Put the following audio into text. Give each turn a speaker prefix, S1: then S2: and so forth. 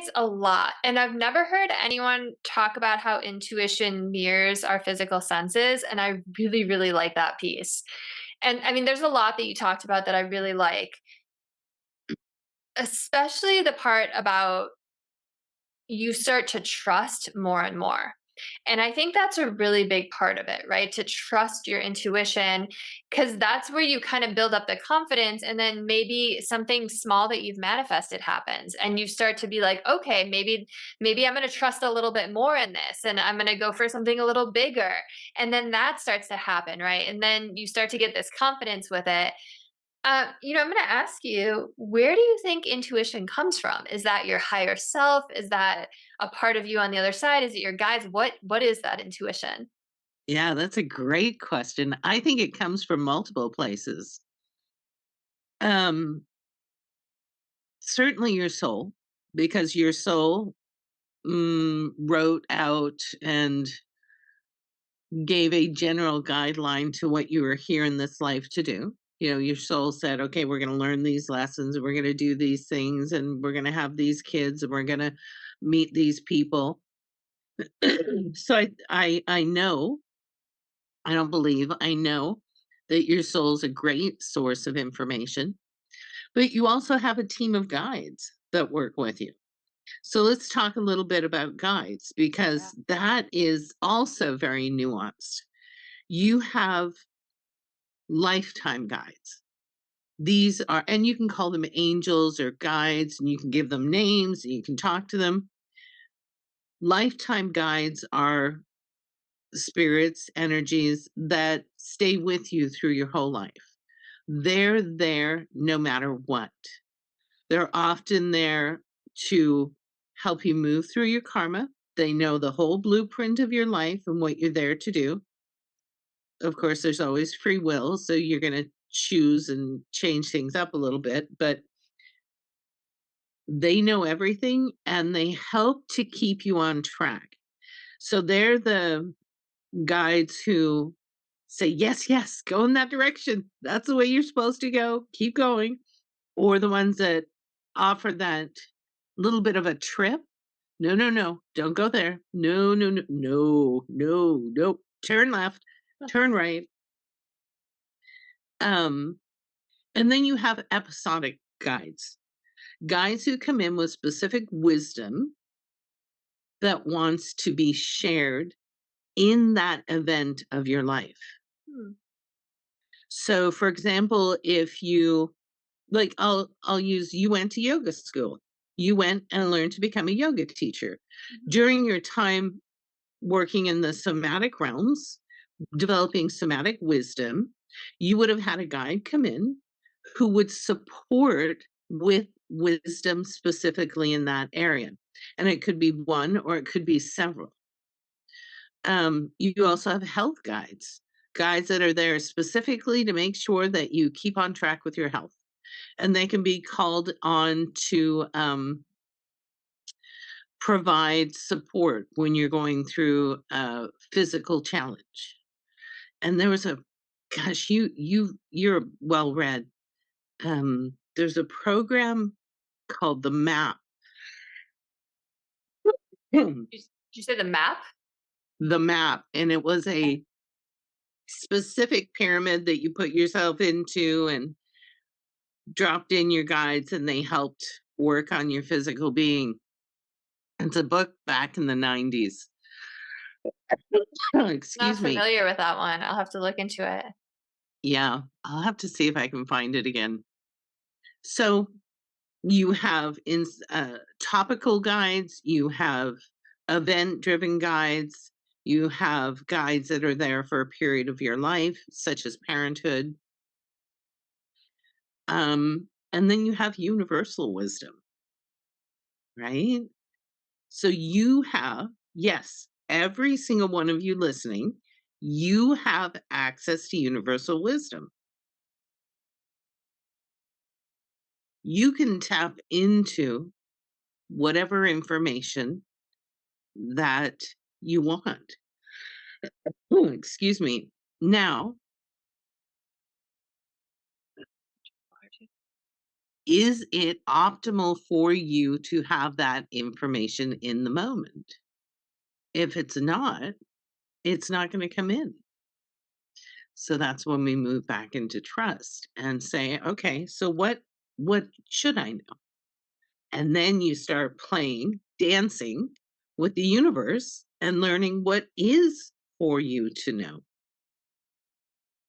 S1: resonates a lot. And I've never heard anyone talk about how intuition mirrors our physical senses. And I really, really like that piece. And I mean, there's a lot that you talked about that I really like, especially the part about you start to trust more and more. And I think that's a really big part of it, right? To trust your intuition, because that's where you kind of build up the confidence. And then maybe something small that you've manifested happens. And you start to be like, okay, maybe I'm going to trust a little bit more in this and I'm going to go for something a little bigger. And then that starts to happen, right? And then you start to get this confidence with it. I'm going to ask you, where do you think intuition comes from? Is that your higher self? Is that a part of you on the other side? Is it your guides? What is that intuition?
S2: Yeah, that's a great question. I think it comes from multiple places. Um, Certainly your soul, because your soul wrote out and gave a general guideline to what you were here in this life to do. You know, your soul said, okay, we're going to learn these lessons, we're going to do these things, and we're going to have these kids, and we're going to meet these people. So I know, I don't believe, I know that your soul's a great source of information, but you also have a team of guides that work with you. So let's talk a little bit about guides
S1: Yeah.
S2: because that is also very nuanced. You have lifetime guides. These are, and you can call them angels or guides, and you can give them names and you can talk to them. Lifetime guides are spirits, energies that stay with you through your whole life. They're there no matter what. They're often there to help you move through your karma. They know the whole blueprint of your life and what you're there to do. Of course, there's always free will, so you're going to choose and change things up a little bit, but they know everything and they help to keep you on track. So they're the guides who say, yes, yes, go in that direction. That's the way you're supposed to go. Keep going. Or the ones that offer that little bit of a trip. No, no, no, don't go there. No, no, no, no, no, no. Turn left, turn right. Um, and then you have episodic guides, guides who come in with specific wisdom that wants to be shared in that event of your life.
S1: Hmm.
S2: So, for example, if you like, I'll use you went to yoga school. You went and learned to become a yoga teacher.
S1: Mhm.
S2: During your time working in the somatic realms, developing somatic wisdom, you would have had a guide come in who would support with wisdom specifically in that area. And it could be one or it could be several. You also have health guides, guides that are there specifically to make sure that you keep on track with your health. And they can be called on to provide support when you're going through a physical challenge. And there was a gosh, you're well read. There's a program called The Map.
S1: Did you say the map?
S2: The Map, and it was
S1: Okay.
S2: a specific pyramid that you put yourself into and dropped in your guides and they helped work on your physical being. It's a book back in the 90s.
S1: Not
S2: Excuse me.
S1: familiar with that one. I'll have to look into it.
S2: Yeah, I'll have to see if I can find it again. So you have topical guides, you have event-driven guides, you have guides that are there for a period of your life, such as parenthood, and then you have universal wisdom, right? So you have, yes, every single one of you listening, you have access to universal wisdom. You can tap into whatever information that you want. Oh, excuse me. Now, Is it optimal for you to have that information in the moment? If it's not going to come in. So that's when we move back into trust and say, okay, so what should I know? And then you start playing, dancing with the universe and learning what is for you to know.